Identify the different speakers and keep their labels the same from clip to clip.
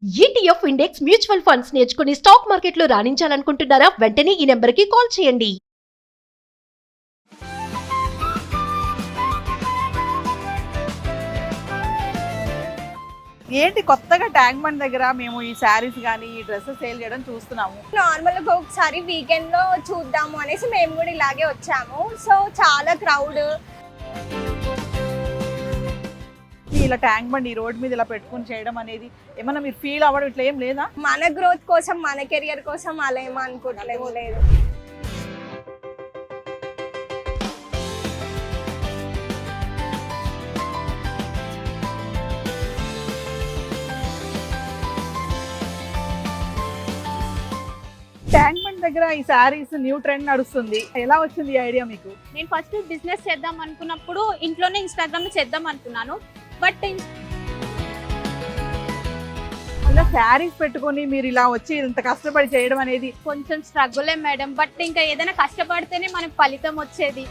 Speaker 1: ETF index mutual funds నేర్చుకుని stock మార్కెట్లో రాణించాలనుకుంటున్నారా? వెంటనే ఈ నెంబర్కి కాల్ చేయండి.
Speaker 2: ఏంటి కొత్తగా ట్యాంక్ బండ్ దగ్గర మేము ఈ శారీస్ కానీ ఈ డ్రెస్సెస్ సేల్ చేయడం చూస్తున్నాము.
Speaker 3: నార్మల్గా ఒకసారి వీకెండ్ లో చూద్దాము అనేసి మేము కూడా ఇలాగే వచ్చాము. సో చాలా క్రౌడ్.
Speaker 2: ఇలా ట్యాంక్ బండ్ ఈ రోడ్ మీద ఇలా పెట్టుకుని చేయడం అనేది ఏమన్నా మీరు ఫీల్ అవ్వడం ఇట్లా ఏం లేదా?
Speaker 3: మన గ్రోత్ కోసం, మన కెరియర్ కోసం అలా ఏమో అనుకోవట్లేదు. లేదు.
Speaker 2: ట్యాంక్ బండ్ దగ్గర ఈ శారీస్ న్యూ ట్రెండ్ నడుస్తుంది. ఎలా వచ్చింది ఈ ఐడియా మీకు?
Speaker 4: నేను ఫస్ట్ బిజినెస్ చేద్దాం అనుకున్నప్పుడు ఇంట్లోనే ఇన్స్టాగ్రామ్ లో చేద్దాం అనుకున్నాను. బట్
Speaker 2: ఇలా శారీస్ పెట్టుకొని మీరు ఇలా వచ్చి ఇంత కష్టపడి చేయడం అనేది
Speaker 4: కొంచెం స్ట్రగులే మేడం. బట్ ఇంకా ఏదైనా కష్టపడితేనే మనకు ఫలితం వచ్చేది.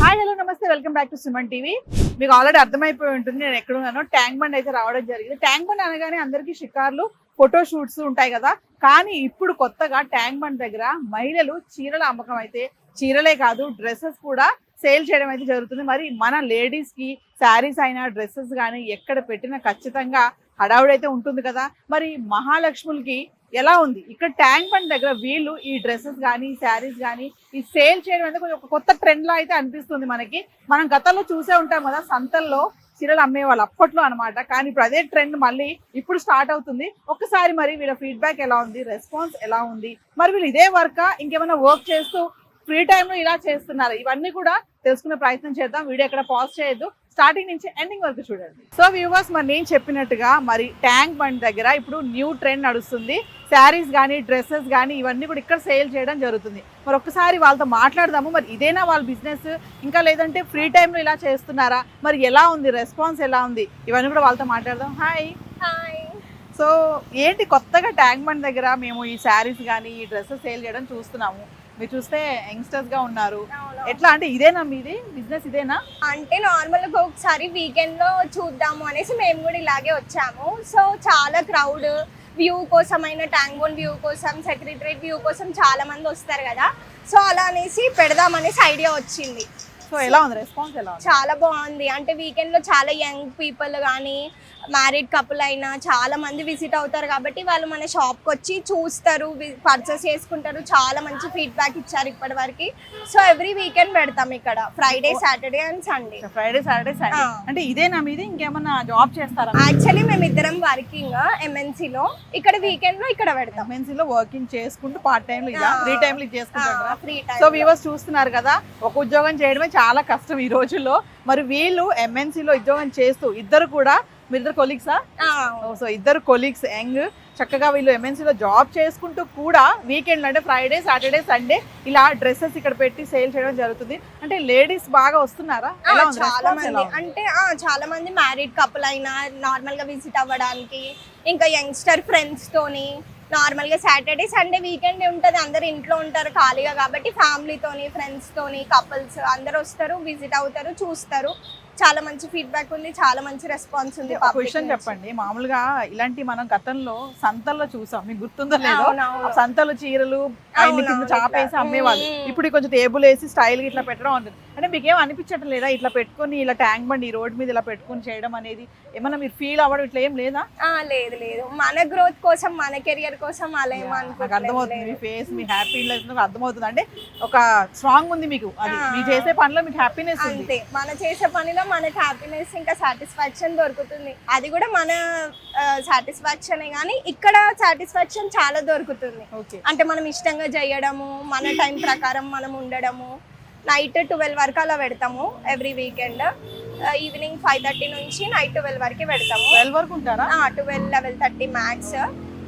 Speaker 2: హాయ్, హలో, నమస్తే, welcome back to Suman TV. మీకు ఆల్రెడీ అర్థమైపోయి ఉంటుంది నేను ఎక్కడున్నానో. ట్యాంక్ బండ్ అయితే రావడం జరిగింది. ట్యాంక్ బండ్ అనగానే అందరికీ షికార్లు, ఫోటో షూట్స్ ఉంటాయి కదా. కానీ ఇప్పుడు కొత్తగా ట్యాంక్ బండ్ దగ్గర మహిళలు చీరల అమ్మకం అయితే, చీరలే కాదు డ్రెస్సెస్ కూడా సేల్ చేయడం అయితే జరుగుతుంది. మరి మన లేడీస్ కి శారీస్ అయినా డ్రెస్సెస్ కానీ ఎక్కడ పెట్టినా ఖచ్చితంగా హడావుడైతే ఉంటుంది కదా. మరి మహాలక్ష్ములకి ఎలా ఉంది ఇక్కడ ట్యాంక్ బండ్ దగ్గర వీళ్ళు ఈ డ్రెస్సెస్ కానీ శారీస్ కానీ ఈ సేల్ చేయడం అనేది కొంచెం ఒక కొత్త ట్రెండ్ లా అయితే అనిపిస్తుంది మనకి. మనం గతంలో చూసే ఉంటాం కదా, సంతల్లో చీరలు అమ్మేవాళ్ళు అప్పట్లో అనమాట. కానీ ఇప్పుడు అదే ట్రెండ్ మళ్ళీ ఇప్పుడు స్టార్ట్ అవుతుంది. ఒక్కసారి మరి వీళ్ళ ఫీడ్బ్యాక్ ఎలా ఉంది, రెస్పాన్స్ ఎలా ఉంది, మరి వీళ్ళు ఇదే వర్క్ ఇంకేమైనా వర్క్ చేస్తూ ఫ్రీ టైంలో ఇలా చేస్తున్నారు, ఇవన్నీ కూడా తెలుసుకునే ప్రయత్నం చేద్దాం. వీడియో ఎక్కడ పాజ్ చేయొద్దు, స్టార్టింగ్ నుంచి ఎండింగ్ వరకు చూడండి. సో వ్యూవర్స్, మరి నేను చెప్పినట్టుగా మరి ట్యాంక్ బండ్ దగ్గర ఇప్పుడు న్యూ ట్రెండ్ నడుస్తుంది. శారీస్ కానీ డ్రెస్సెస్ కానీ ఇవన్నీ కూడా ఇక్కడ సేల్ చేయడం జరుగుతుంది. మరి ఒక్కసారి వాళ్ళతో మాట్లాడదాము. మరి ఇదేనా వాళ్ళ బిజినెస్, ఇంకా లేదంటే ఫ్రీ టైంలో ఇలా చేస్తున్నారా, మరి ఎలా ఉంది, రెస్పాన్స్ ఎలా ఉంది, ఇవన్నీ కూడా వాళ్ళతో మాట్లాడదాం. హాయ్.
Speaker 3: హాయ్.
Speaker 2: సో ఏంటి కొత్తగా ట్యాంక్ బండ్ దగ్గర మేము ఈ శారీస్ కానీ ఈ డ్రెస్సెస్ సేల్ చేయడం చూస్తున్నాము. మీరు చూస్తే యంగ్స్టర్స్ గా ఉన్నారు. ఎట్లా అంటే ఇదేనా మీది బిజినెస్, ఇదేనా?
Speaker 3: అంటే నార్మల్గా ఒకసారి వీకెండ్ లో చూద్దాము అనేసి మేము కూడా ఇలాగే వచ్చాము. సో చాలా క్రౌడ్. వ్యూ కోసం అయినా, ట్యాంక్ బండ్ వ్యూ కోసం, సెక్రటరేట్ వ్యూ కోసం చాలా మంది వస్తారు కదా. సో అలా అనేసి పెడదామనేసి ఐడియా వచ్చింది.
Speaker 2: సో ఎలా ఉంది రెస్పాన్స్, ఎలా ఉంది?
Speaker 3: చాలా బాగుంది. అంటే వీకెండ్ లో చాలా యంగ్ పీపుల్ కానీ మ్యారీడ్ కపుల్ అయినా చాలా మంది విజిట్ అవుతారు కాబట్టి వాళ్ళు మన షాప్కి వచ్చి చూస్తారు, పర్చేస్ చేసుకుంటారు. చాలా మంచి ఫీడ్బ్యాక్ ఇచ్చారు ఇప్పటి వరకు. సో ఎవ్రీ వీకెండ్ పెడతాం ఇక్కడ, Friday, Saturday and Sunday.
Speaker 2: Friday, Saturday, Sunday. అంటే ఇదేనా మీది, ఇంకేమన్నా జాబ్ చేస్తారా?
Speaker 3: యాక్చువల్లీ మేము ఇద్దరం వర్కింగ్ ఎంఎన్సీ లో, ఇక్కడ వీకెండ్ లో ఇక్కడ పెడతాం.
Speaker 2: ఎంఎన్సీ లో వర్కింగ్ చేసుకుంటూ పార్ట్ టైం లో ఫ్రీ టైం లో చేసుకుంటారు.
Speaker 3: Free time.
Speaker 2: సో వ్యూవర్స్ చూస్తున్నారు కదా, ఒక ఉద్యోగం చేయడమే చాలా కష్టం ఈ రోజుల్లో. మరి వీళ్ళు ఎంఎన్సీ లో ఉద్యోగం చేస్తూ ఇద్దరు కూడా, మీరు ఇద్దరు కొలీగ్సా? సో ఇద్దరు కొలీగ్స్ యంగ్, చక్కగా వీళ్ళు ఎంఎన్సీలో జాబ్ చేసుకుంటూ కూడా వీకెండ్ అంటే ఫ్రైడే, సాటర్డే, సండే ఇలా డ్రెస్సెస్ ఇక్కడ పెట్టి సేల్ చేయడం జరుగుతుంది. అంటే లేడీస్ బాగా వస్తున్నారా?
Speaker 3: చాలా మంది. అంటే చాలా మంది మ్యారీడ్ కపుల్ అయినా నార్మల్ గా విజిట్ అవ్వడానికి, ఇంకా యంగ్స్టర్ ఫ్రెండ్స్ తోని నార్మల్ గా సాటర్డే, సండే వీకెండ్ ఉంటుంది, అందరు ఇంట్లో ఉంటారు ఖాళీగా కాబట్టి ఫ్యామిలీతోని, ఫ్రెండ్స్ తోని, కపుల్స్ అందరు వస్తారు, విజిట్ అవుతారు, చూస్తారు. చాలా మంచి ఫీడ్బ్యాక్ ఉంది, చాలా మంచి రెస్పాన్స్ ఉంది.
Speaker 2: క్వశ్చన్ చెప్పండి, మామూలుగా ఇలాంటి మనం గతంలో సంతల్లో చూసాం, మీకు గుర్తుందో లేదో, సంతలో చీరలు కింద చాపేసి అమ్మేవాళ్ళు. ఇప్పుడు కొంచెం టేబుల్ వేసి స్టైల్ గా ఇట్లా పెట్టడం ఉంటుంది. అంటే మీకు ఏం అనిపించటం లేదా ఇట్లా పెట్టుకొని, ఇలా ట్యాంక్ బండ్ ఈ రోడ్ మీద ఇలా పెట్టుకొని చేయడం అనేది ఏమన్నా మీరు ఫీల్ అవ్వడం ఇట్లా ఏం లేదా?
Speaker 3: లేదు లేదు, మన గ్రోత్ కోసం, మన కెరియర్ కోసం అలా ఏమో
Speaker 2: నాకు అర్థమవుతుంది. మీ ఫేస్, మీ హ్యాపీనెస్ అర్థమవుతుంది. అంటే ఒక స్ట్రాంగ్ ఉంది మీకు, అది మీరు చేసే పనిలో మీకు హ్యాపీనెస్
Speaker 3: అంతే. మన చేసే పనిలో మనకి హ్యాపీనెస్, ఇంకా సాటిస్ఫాక్షన్ దొరుకుతుంది. అది కూడా మన సాటిస్ఫాక్షనే, కానీ ఇక్కడ సాటిస్ఫాక్షన్ చాలా దొరుకుతుంది. అంటే మనం ఇష్టంగా చేయడము, మన టైం ప్రకారం మనం ఉండడము. నైట్ 12 వరకు అలా పెడతాము ఎవ్రీ వీకెండ్. ఈవినింగ్ 5:30 నుంచి నైట్ 12 వరకు పెడతాము.
Speaker 2: 12 వరకు ఉంటారా?
Speaker 3: 12, 11:30 మ్యాక్స్.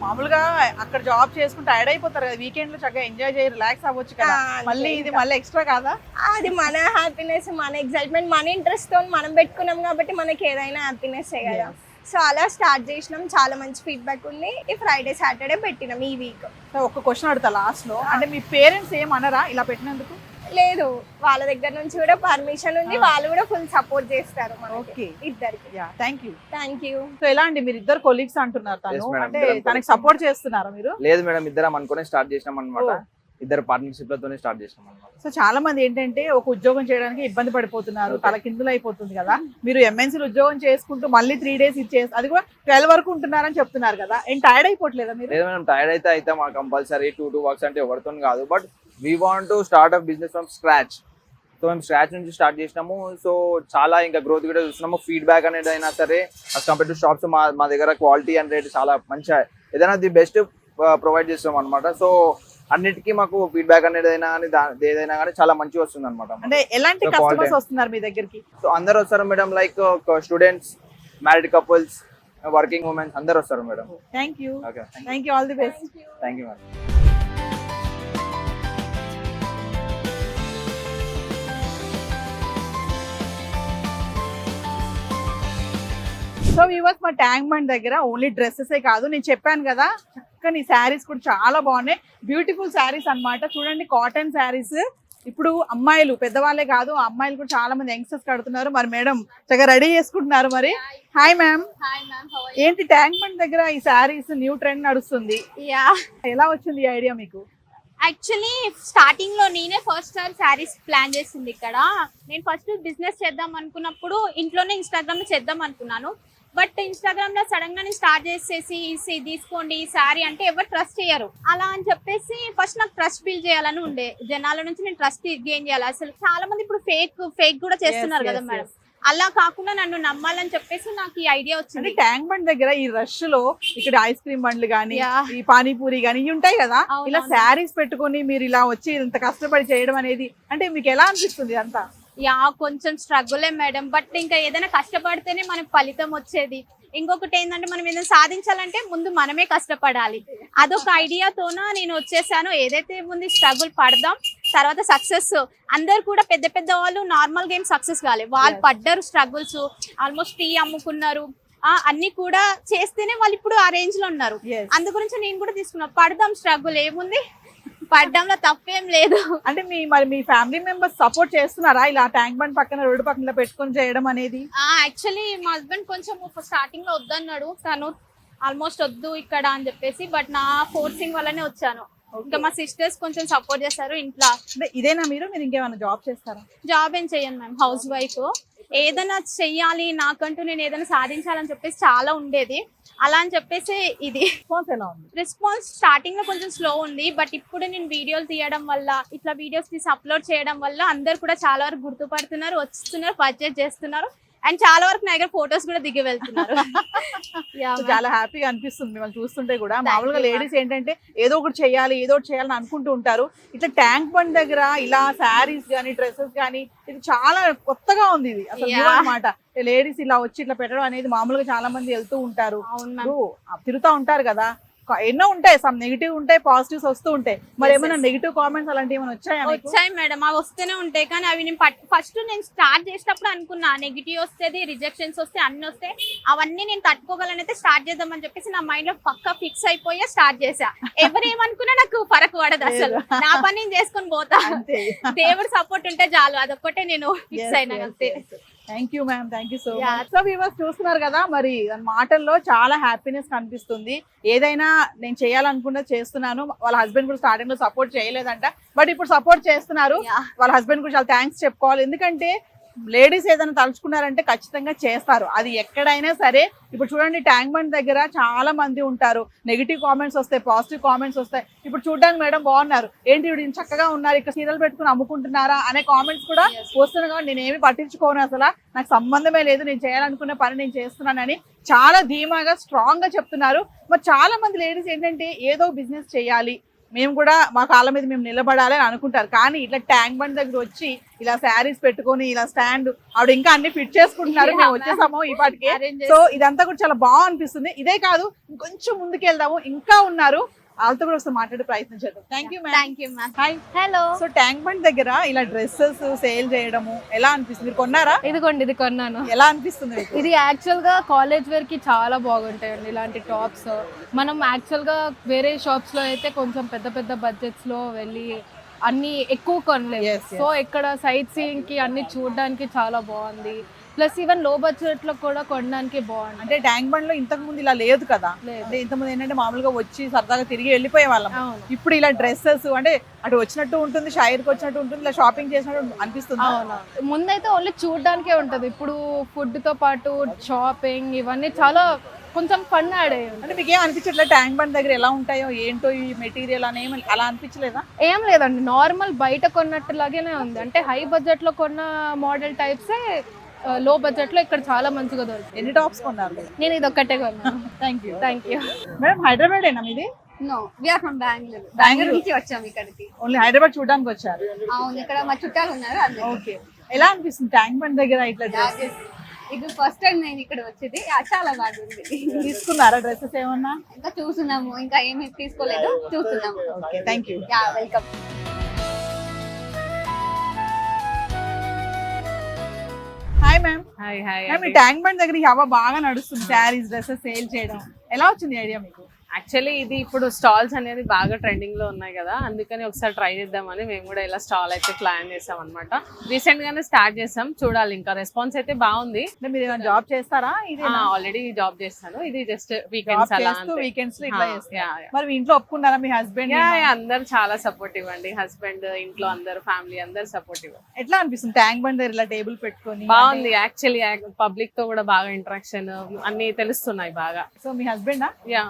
Speaker 2: మామూలుగా అక్కడ జాబ్ చేసుకుంటే టైర్డ్ అయిపోతారు కదా, వీకెండ్ లో చక్కగా ఎంజాయ్ చేసి రిలాక్స్ అవ్వచ్చు కదా. మళ్ళీ ఇది మళ్ళీ ఎక్స్ట్రా కాదా?
Speaker 3: అది మన హ్యాపీనెస్, మన ఎక్సైట్మెంట్, మన ఇంట్రెస్ట్ తో మనం పెట్టుకున్నాం కాబట్టి మనకి ఏదైనా హ్యాపీనెస్ కదా. సో అలా స్టార్ట్ చేసినాం, చాలా మంచి ఫీడ్బ్యాక్ ఉంది. ఈ ఫ్రైడే, సాటర్డే పెట్టినాం ఈ వీక్.
Speaker 2: ఒక క్వశ్చన్ అడుగుతా లాస్ట్ లో, అంటే మీ పేరెంట్స్ ఏమనరా ఇలా పెట్టినందుకు?
Speaker 3: లేదు, వాళ్ళ దగ్గర నుంచి కూడా పర్మిషన్ ఉంది, వాళ్ళు కూడా ఫుల్ సపోర్ట్ చేస్తారు మనకి
Speaker 2: ఓకే,
Speaker 3: ఇద్దరికి.
Speaker 2: Yeah, thank you.
Speaker 3: Thank you.
Speaker 2: So ఎలా అండి, మీరు ఇద్దరు కొలీగ్స్ అంటున్నారు,
Speaker 5: Yes,
Speaker 2: తను
Speaker 5: madam.
Speaker 2: అంటే
Speaker 5: ఇద్దరం
Speaker 2: తనకి
Speaker 5: colleagues.
Speaker 2: సపోర్ట్ చేస్తున్నారా మీరు?
Speaker 5: లేదు మేడం, ఇద్దరం అనుకునే స్టార్ట్ చేసినాం అనమాట.
Speaker 2: ఓ.
Speaker 5: ఇద్దరు పార్ట్నర్షిప్ లతోనే స్టార్ట్ చేసినాం అనమాట.
Speaker 2: సో చాలా మంది ఏంటంటే ఒక ఉద్యోగం చేయడానికి ఇబ్బంది పడిపోతున్నారు,
Speaker 5: Okay.
Speaker 2: తల కిందులు అయిపోతుంది కదా. మీరు ఎంఎన్సీలు ఉద్యోగం చేసుకుంటూ మళ్ళీ 3 days ఇచ్చేసి అది కూడా 12 వరకు ఉంటున్నారని చెప్తున్నారు కదా, ఏం టైర్డ్ అయిపోవట్లేదా మీరు?
Speaker 5: లేదు మేడం, టైర్డ్ అయితే మా కంపల్సరీ 2 వర్క్స్ అంటే ఎవరితో కాదు, but we want to start a business from scratch. So మేము స్క్రాచ్ నుంచి స్టార్ట్ చేసినాము. సో చాలా ఇంకా గ్రోత్ కూడా చూస్తున్నాము. ఫీడ్బ్యాక్ అనేది అయినా సరే అస్ కంపేర్ టు షాప్స్ మా దగ్గర క్వాలిటీ అండ్ రేట్ చాలా మంచిగా ఏదైనా ది బెస్ట్ ప్రొవైడ్ చేస్తాం అనమాట. సో అన్నిటికీ మాకు ఫీడ్బ్యాక్ అనేది అయినా కానీ ఏదైనా కానీ చాలా మంచిగా వస్తుంది అనమాట.
Speaker 2: అంటే ఎలాంటి
Speaker 5: So,
Speaker 2: కస్టమర్స్
Speaker 5: quality.
Speaker 2: వస్తున్నారు మీ దగ్గరికి?
Speaker 5: సో అందరు వస్తారు madam, like students, married couples, working women's అందరు వస్తారు madam.
Speaker 2: Thank you,
Speaker 5: okay,
Speaker 2: thank you, all the best.
Speaker 5: Thank you madam.
Speaker 2: So viewers, మా ట్యాంక్ బండ్ దగ్గర ఓన్లీ డ్రెస్సెసే కాదు, నేను చెప్పాను కదా చక్కని శారీస్ కూడా చాలా బాగున్నాయి. బ్యూటిఫుల్ శారీస్ అన్నమాట. చూడండి, కాటన్ శారీస్. ఇప్పుడు అమ్మాయిలు పెద్దవాళ్ళే కాదు, అమ్మాయిలు కూడా చాలా మంది యంగ్స్టర్స్ కడుతున్నారు. మరి మేడం చక్కగా రెడీ చేసుకుంటున్నారు. మరి హాయ్ మ్యామ్, ఏంటి ట్యాంక్ బండ్ దగ్గర ఈ శారీస్ న్యూ ట్రెండ్ నడుస్తుంది,
Speaker 3: యా,
Speaker 2: ఎలా వచ్చింది ఈ ఐడియా మీకు?
Speaker 4: యాక్చువల్లీ స్టార్టింగ్ లో నేనే ఫస్ట్ టైం శారీస్ ప్లాన్ చేసింది ఇక్కడ. నేను ఫస్ట్ బిజినెస్ చేద్దాం అనుకున్నప్పుడు ఇంట్లోనే ఇన్స్టాగ్రామ్ లో చేద్దాం అనుకున్నాను. బట్ ఇన్స్టాగ్రామ్ లో సడన్ గా నేను స్టార్ట్ చేసేసి తీసుకోండి ఈ శారీ అంటే ఎవరు ట్రస్ట్ చేయరు. అలా అని చెప్పేసి ఫస్ట్ నాకు ట్రస్ట్ బిల్డ్ చేయాలని ఉండే, జనాల నుంచి నేను ట్రస్ట్ గెయిన్ చేయాలి. అసలు చాలా మంది ఇప్పుడు ఫేక్ కూడా చేస్తున్నారు
Speaker 2: Yes,
Speaker 4: కదా
Speaker 2: yes,
Speaker 4: మేడం. అలా కాకుండా నన్ను నమ్మాలని చెప్పేసి నాకు ఈ ఐడియా
Speaker 2: అంటే
Speaker 4: వచ్చింది.
Speaker 2: ట్యాంక్ బండ్ దగ్గర ఈ రష్ లో ఇక్కడ ఐస్ క్రీమ్ బండ్లు గానీ,
Speaker 4: Yeah.
Speaker 2: ఈ పానీపూరి గానీ ఇవి ఉంటాయి కదా,
Speaker 4: అవునవును.
Speaker 2: ఇలా శారీస్ పెట్టుకొని మీరు ఇలా వచ్చి ఇంత కష్టపడి చేయడం అనేది అంటే మీకు ఎలా అనిపిస్తుంది అంతా?
Speaker 4: యా, కొంచెం స్ట్రగులే మేడం. బట్ ఇంకా ఏదైనా కష్టపడితేనే మనకు ఫలితం వచ్చేది. ఇంకొకటి ఏంటంటే మనం ఏదైనా సాధించాలంటే ముందు మనమే కష్టపడాలి. అదొక ఐడియాతోన నేను వచ్చేసాను. ఏదైతే ముందు స్ట్రగుల్ పడదాం, తర్వాత సక్సెస్. అందరు కూడా పెద్ద పెద్ద వాళ్ళు నార్మల్ గేమ్ సక్సెస్ కాలేదు, వాళ్ళు పడ్డారు స్ట్రగుల్స్. ఆల్మోస్ట్ టీ అమ్ముకున్నారు, అన్ని కూడా చేస్తేనే వాళ్ళు ఇప్పుడు ఆ రేంజ్ లో ఉన్నారు.
Speaker 2: Yes.
Speaker 4: అందు గురించి నేను కూడా తీసుకున్నా, పడదాం, స్ట్రగుల్ ఏముంది, పడ్డంలో తప్పేం లేదు.
Speaker 2: అంటే మీ ఫ్యామిలీ మెంబర్స్ సపోర్ట్ చేస్తున్నారా ఇలా ట్యాంక్ బండ్ పక్కన రోడ్డు పక్కన పెట్టుకొని చేయడం అనేది?
Speaker 4: యాక్చువల్లీ మా హస్బెండ్ కొంచెం స్టార్టింగ్ లో వద్దన్నాడు, తను ఆల్మోస్ట్ వద్దు ఇక్కడ అని చెప్పేసి. బట్ నా ఫోర్సింగ్ వల్లనే వచ్చాను. ఇంకా మా సిస్టర్స్ కొంచెం సపోర్ట్ చేస్తారు ఇంట్లో.
Speaker 2: అంటే ఇదేనా మీరు ఇంకేమైనా జాబ్ చేస్తారా?
Speaker 4: జాబ్ ఏం చెయ్యను మ్యామ్, హౌస్ వైఫ్. ఏదైనా చెయ్యాలి, నాకంటూ నేను ఏదైనా సాధించాలని చెప్పేసి చాలా ఉండేది. అలా అని చెప్పేసి ఇది
Speaker 2: రెస్పాన్స్ ఎలా ఉంది?
Speaker 4: రెస్పాన్స్ స్టార్టింగ్ లో కొంచెం స్లో ఉంది. బట్ ఇప్పుడు నేను వీడియోలు తీయడం వల్ల, ఇట్లా వీడియోస్ తీసి అప్లోడ్ చేయడం వల్ల అందరు కూడా చాలా వరకు గుర్తుపడుతున్నారు, వస్తున్నారు, పర్చేజ్ చేస్తున్నారు. అండ్ చాలా వరకు నా దగ్గర ఫొటోస్ కూడా దిగి వెళ్తున్నారు.
Speaker 2: So, చాలా హ్యాపీగా అనిపిస్తుంది మిమ్మల్ని చూస్తుంటే కూడా.
Speaker 4: Thank
Speaker 2: మామూలుగా
Speaker 4: you,
Speaker 2: లేడీస్ ఏంటంటే ఏదో ఒకటి చేయాలని అనుకుంటూ ఉంటారు. ఇట్లా ట్యాంక్ బండ్ దగ్గర ఇలా శారీస్ గానీ, డ్రెస్సెస్ గానీ, ఇది చాలా కొత్తగా ఉంది. ఇది అసలు
Speaker 4: Yeah.
Speaker 2: అనమాట. లేడీస్ ఇలా వచ్చి ఇట్లా పెట్టడం అనేది మామూలుగా చాలా మంది వెళ్తూ ఉంటారు,
Speaker 4: అవును మ్యామ్.
Speaker 2: తిరుగుతూ ఉంటారు కదా. ఎన్నో ఉంటాయి, సమ్ నెగిటివ్ ఉంటాయి, పాజిటివ్స్ వస్తూ ఉంటాయి. మరి
Speaker 4: Yes,
Speaker 2: ఏమైనా
Speaker 4: yes.
Speaker 2: నెగిటివ్ కామెంట్స్ అలాంటివి ఏమైనా వచ్చాయా మీకు?
Speaker 4: వచ్చాయి మేడం, అవి వస్తూనే ఉంటాయి. కానీ అవి నేను ఫస్ట్ నేను స్టార్ట్ చేసేటప్పుడు అనుకున్నా నెగిటివ్ వస్తుంది, రిజెక్షన్స్ వస్తే అన్ని వస్తాయి, అవన్నీ నేను తట్టుకోగలను అయితే స్టార్ట్ చేద్దామని చెప్పేసి నా మైండ్ లో పక్కా ఫిక్స్ అయిపోయా స్టార్ట్ చేసా. ఎవరు ఏమనుకున్నా నాకు ఫరక్ పడదు, అసలు నా పని నేను చేసుకొని పోతా.
Speaker 2: అంతే.
Speaker 4: దేవుడు సపోర్ట్ ఉంటే చాలు, అదొక్కటే నేను ఫిక్స్ అయినా అంతే.
Speaker 2: Thank you ma'am, thank you so
Speaker 4: Yeah.
Speaker 2: Much. So viewers చూస్తున్నారు కదా, మరి మాటల్లో చాలా హ్యాపీనెస్ కనిపిస్తుంది. ఏదైనా నేను చేయాలనుకున్నది చేస్తున్నాను. వాళ్ళ హస్బెండ్ కూడా స్టార్టింగ్ లో సపోర్ట్ చేయలేదంట, బట్ ఇప్పుడు సపోర్ట్ చేస్తున్నారు.
Speaker 4: Yeah.
Speaker 2: వాళ్ళ హస్బెండ్ కూడా చాలా థ్యాంక్స్ చెప్పుకోవాలి. ఎందుకంటే లేడీస్ ఏదైనా తలుచుకున్నారంటే ఖచ్చితంగా చేస్తారు, అది ఎక్కడైనా సరే. ఇప్పుడు చూడండి, ట్యాంక్ బండ్ దగ్గర చాలా మంది ఉంటారు, నెగిటివ్ కామెంట్స్ వస్తాయి, పాజిటివ్ కామెంట్స్ వస్తాయి. ఇప్పుడు చూడడానికి మేడం బాగున్నారు, ఏంటి వీడు చక్కగా ఉన్నారు, ఇక్కడ చీరలు పెట్టుకుని అమ్ముకుంటున్నారా అనే కామెంట్స్ కూడా వస్తున్నాయి. కాబట్టి నేను ఏమి పట్టించుకోను, అసలు నాకు సంబంధమే లేదు, నేను చేయాలనుకున్న పని నేను చేస్తున్నానని చాలా ధీమాగా స్ట్రాంగ్ గా చెప్తున్నారు. మరి చాలా మంది లేడీస్ ఏంటంటే ఏదో బిజినెస్ చేయాలి, మేము కూడా మా కాళ్ళ మీద మేము నిలబడాలి అని అనుకుంటారు. కానీ ఇట్లా ట్యాంక్ బండ్ దగ్గర వచ్చి ఇలా శారీస్ పెట్టుకొని ఇలా స్టాండ్ ఆవిడ ఇంకా అన్ని ఫిట్ చేసుకుంటున్నారు. మేము వచ్చేసాము ఈ పాటికి. సో ఇదంతా కూడా చాలా బాగా అనిపిస్తుంది. ఇదే కాదు, ఇంకొంచెం ముందుకు వెళ్దాము, ఇంకా ఉన్నారు, వాళ్ళతో కూడా ఒకసారి మాట్లాడే ప్రయత్నం చేద్దాం. Thank you ma'am.
Speaker 4: Thank you ma'am.
Speaker 2: Hi.
Speaker 6: Hello,
Speaker 2: so tank bund దగ్గర ఇలా డ్రెస్సెస్ సేల్ చేయడము ఎలా అనిపిస్తుంది? మీరు కొన్నారా?
Speaker 6: ఇదిగోండి, ఇది కొన్నాను.
Speaker 2: ఎలా అనిపిస్తుంది మీకు?
Speaker 6: ఇది యాక్చువల్ గా కాలేజ్ వేర్ కి చాలా బాగుంటాయండి ఇలాంటి టాప్స్. మనం యాక్చువల్ గా వేరే షాప్స్ లో అయితే కొంచెం పెద్ద పెద్ద బడ్జెట్స్ లో వెళ్ళి అన్ని ఎక్కువ కొనలేదు.
Speaker 2: Yes, yes.
Speaker 6: సో ఇక్కడ సైట్ సీయింగ్ కి అన్ని చూడడానికి చాలా బాగుంది. ప్లస్ ఈవెన్ లో బడ్జెట్ లో కూడా కొనడానికి బాగుంది.
Speaker 2: అంటే ట్యాంక్ బండ్ లో ఇంతకు ముందు ఇలా లేదు కదా,
Speaker 6: లేదు.
Speaker 2: అంటే ఇంతకుముందు ఏంటంటే మామూలుగా వచ్చి సరదాగా తిరిగి వెళ్ళిపోయే వాళ్ళం.
Speaker 6: అవును.
Speaker 2: ఇప్పుడు ఇలా డ్రెస్సెస్ అంటే అటు వచ్చినట్టు ఉంటుంది, షైర్కి వచ్చినట్టు ఉంటుంది, ఇలా షాపింగ్ చేసినట్టు అనిపిస్తుంది.
Speaker 6: అవును. ముందైతే ఓన్లీ చూడడానికే ఉంటది. ఇప్పుడు ఫుడ్ తో పాటు షాపింగ్ ఇవన్నీ చాలా కొంచెం ఫన్ యాడ్ అయ్యి ఉంది.
Speaker 2: అంటే మీకు ఏం అనిపించట్లే ట్యాంక్ బండ్ దగ్గర ఎలా ఉంటాయో ఏంటో ఈ మెటీరియల్ అని ఏమి అలా అనిపించలేదా?
Speaker 6: ఏం లేదండి, నార్మల్ బయట కొన్నట్టులాగానే ఉంది. అంటే హై బడ్జెట్ లో కొన్న మోడల్ టైప్సే లో బడ్జెట్ లో ఇక్కడ చాలా మంచిగా దొరుకుతుంది.
Speaker 2: ఎన్ని టాప్స్ కొన్నారు?
Speaker 6: నేను ఇది ఒక్కటే కొన్నాను.
Speaker 2: Thank you.
Speaker 6: Thank you.
Speaker 2: Madam హైదరాబాదేనా మీది?
Speaker 7: No we are from Bengaluru.
Speaker 2: Bengaluru
Speaker 7: Bengaluru నుంచి వచ్చాము ఇక్కడికి.
Speaker 2: ఓన్లీ హైదరాబాద్ చూడడానికి వచ్చారు?
Speaker 7: అవును, ఇక్కడ మా చుట్టాలు ఉన్నారు.
Speaker 2: ఓకే. ఎలా అనిపిస్తుంది ట్యాంక్ బండ్ దగ్గర ఇట్లా dress?
Speaker 7: ఇది ఫస్ట్ టైం నేను ఇక్కడ వచ్చేది. చాలా బాగుంది.
Speaker 2: తీసుకున్నారా డ్రెస్సెస్ ఏమన్నా?
Speaker 7: ఇంకా చూస్తున్నాము, ఇంకా ఏమి తీసుకోలేదు, చూస్తున్నాము.
Speaker 2: Okay, thank you.
Speaker 7: Yeah, welcome.
Speaker 2: Hi ma'am.
Speaker 8: Hi hi
Speaker 2: ma'am ఈ ట్యాంక్ బండ్ దగ్గర ఈ హవా బాగా నడుస్తుంది, శారీస్ డ్రెస్సెస్ సేల్ చేయడం. ఎలా వచ్చింది ఐడియా మీకు?
Speaker 8: యాక్చువల్లీ ఇది ఇప్పుడు స్టాల్స్ అనేది బాగా ట్రెండింగ్ లో ఉన్నాయి కదా, అందుకని ఒకసారి ట్రై చేద్దామని మేము కూడా ఇలా స్టాల్ అయితే ప్లాన్ చేసాం అనమాట. రీసెంట్ గానే స్టార్ట్ చేసాం, చూడాలి. ఇంకా రెస్పాన్స్ అయితే బాగుంది.
Speaker 2: అంటే మీరు ఏమైనా జాబ్ చేస్తారా? ఇది
Speaker 8: ఆల్రెడీ జాబ్ చేస్తాను. ఇది జస్ట్ వీకెండ్స్ అలా
Speaker 2: వీకెండ్స్ లో ఇట్లా చేస్తారు.
Speaker 8: Yeah, yeah.
Speaker 2: మరి మీ ఇంట్లో ఒప్పుకున్నారా మీ హస్బెండ్?
Speaker 8: అందరు చాలా సపోర్టివ్ అండి. హస్బెండ్, ఇంట్లో అందరు, ఫ్యామిలీ అందరు సపోర్టివ్.
Speaker 2: ఎట్లా అనిపిస్తుంది ట్యాంక్ బండ్ దగ్గర ఇలా టేబుల్ పెట్టుకొని?
Speaker 8: బాగుంది. యాక్చువల్లీ పబ్లిక్ తో కూడా బాగా ఇంటరాక్షన్ అన్ని తెలుస్తున్నాయి బాగా.
Speaker 2: సో మీ హస్బెండా?
Speaker 8: యా.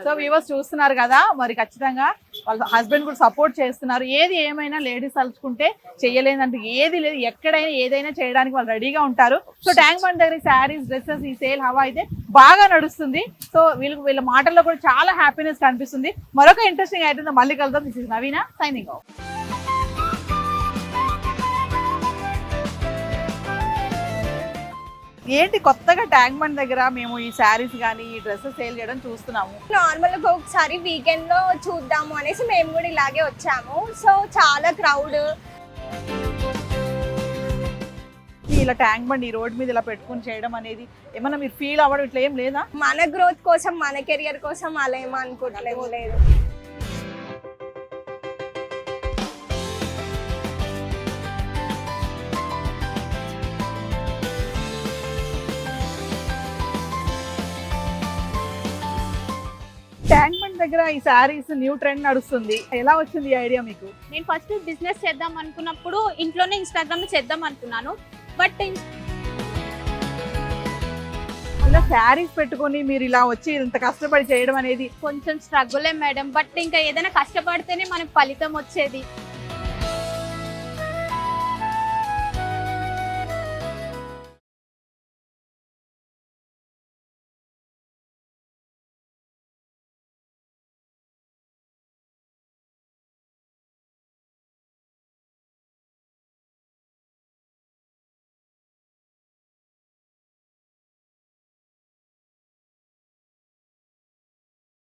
Speaker 2: సో వ్యూవర్స్ చూస్తున్నారు కదా, మరి ఖచ్చితంగా వాళ్ళ హస్బెండ్ కూడా సపోర్ట్ చేస్తున్నారు. ఏది ఏమైనా లేడీస్ తలుచుకుంటే చేయలేదంటే ఏది లేదు, ఎక్కడైనా ఏదైనా చేయడానికి వాళ్ళు రెడీగా ఉంటారు. సో ట్యాంక్ బండ్ దగ్గర శారీస్ డ్రెస్సెస్ ఈ సేల్ హవా అయితే బాగా నడుస్తుంది. సో వీళ్ళ మాటల్లో కూడా చాలా హ్యాపీనెస్ కనిపిస్తుంది. మరొక ఇంట్రెస్టింగ్ ఐటమ్ మళ్ళీ కలుద్దాం. This is Naveena signing off. ఏంటి కొత్తగా ట్యాంక్ బండ్ దగ్గర మేము ఈ శారీస్ కానీ ఈ డ్రెస్సెస్ సేల్ చేయడం చూస్తున్నాము.
Speaker 3: నార్మల్ గా ఒకసారి వీకెండ్ లో చూద్దాము అనేసి మేము కూడా ఇలాగే వచ్చాము. సో చాలా క్రౌడ్.
Speaker 2: ఇలా ట్యాంక్ బండ్ ఈ రోడ్ మీద ఇలా పెట్టుకొని చేయడం అనేది ఏమన్నా మీరు ఫీల్ అవ్వడం ఇట్లా ఏం లేదా?
Speaker 3: మన గ్రోత్ కోసం, మన కెరియర్ కోసం అలా ఏమో అనుకోవట్లేదు. లేదు.
Speaker 2: ట్యాంక్ బండ్ దగ్గర ఈ శారీస్ న్యూ ట్రెండ్ నడుస్తుంది. ఎలా వచ్చింది ఈ ఐడియా మీకు?
Speaker 4: నేను ఫస్ట్ బిజినెస్ చేద్దాం అనుకున్నప్పుడు ఇంట్లోనే ఇన్స్టాగ్రామ్ లో చేద్దాం అనుకున్నాను. బట్
Speaker 2: అలా శారీస్ పెట్టుకొని మీరు ఇలా వచ్చి ఇంత కష్టపడి చేయడం అనేది
Speaker 4: కొంచెం స్ట్రగులే మేడం. బట్ ఇంకా ఏదైనా కష్టపడితేనే మనకు ఫలితం వచ్చేది.